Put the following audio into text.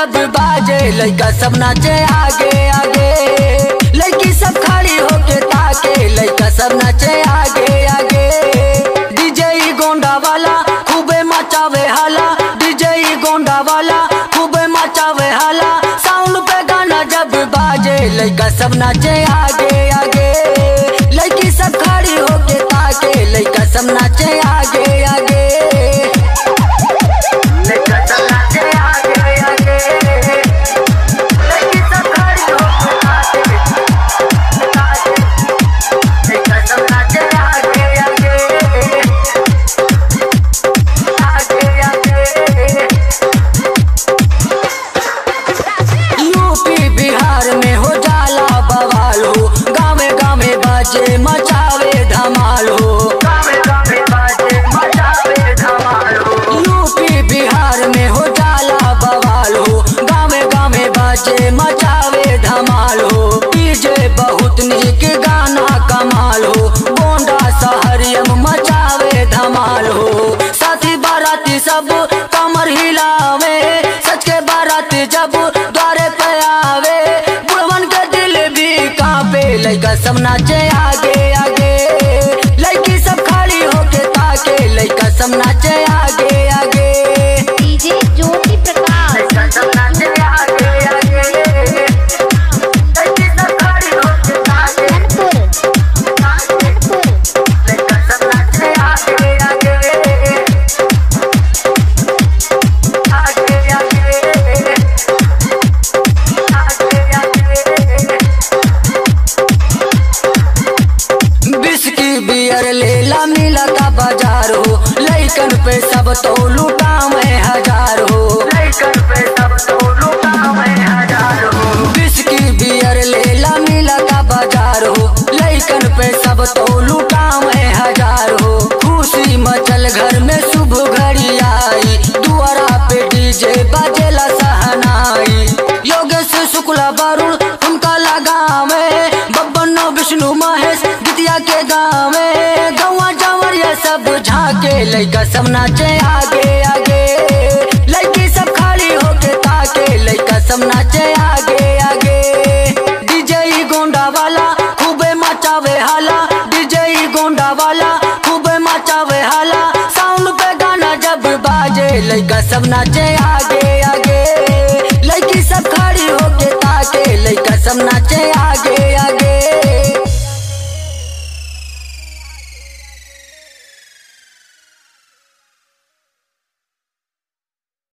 जब बाजे लइका सब नाचे आगे आगे, लइकी सब खड़ी होके ताके लइका सब नाचे आगे आगे। डीजे गोंडा वाला खूबे मचावे हाला, डीजे गोंडा वाला खूबे मचावे हाला। साउंड पे गाना जब बाजे लइका सब नाचे आगे आगे, लइकी सब खड़ी होके ताके लइका सब नाचे आगे आगे। मचावे धमाल हो, गावे बाजे मचावे धमाल हो। यूपी बिहार में हो जाला बवाल हो, गावे बाजे मचावे धमाल हो। डीजे बहुत नीक गाना कमाल हो, गोंडा सहरियम मचावे धमाल हो। साथी बाराती सब कमर हिलावे, सच के बाराती जब द्वारे पे आवे, बुढ़वन के दिल भी कांपे लइका सब नाचे आगे आगे, लइकी सब खड़ी होके ताके लइका सब नाचे आगे आगे। डीजे ज्योति प्रकाश लइका सब नाचे आगे आगे, लइकी सब खड़ी होके ताके लइका सब नाचे आगे आगे आगे आगे। बिस्की बियर लेला मिला का बाजार हो, लइकन पे सब तो लूटा में हजार हो, लइकन पे सब तो लूटा में हजार हो। बिस्की बियर लेला मिला का बाजार हो, लइकन पे सब तो लूटा में हजार हो। खुशी मचल घर में शुभ घड़ी आई, दुआरा पे डीजे बजेला सहनाई। योगेश शुक्ला वरुण उनका लगा में, बब्बन विष्णु महेश गीतिया के गावे। गौवा जावरिया सब झाके लइका सब नाचे आगे आगे, लइकी सब खड़ी होके ताके लइका सब नाचे आगे आगे। डीजे गोंडा वाला खूबे मचावे हाला, डीजे गोंडा वाला खूबे मचावे हाला। साउंड पे गाना जब बाजे लइका सब नाचे आगे आगे, लइकी सब खड़ी होके ताके लइका सब नाचे आगे।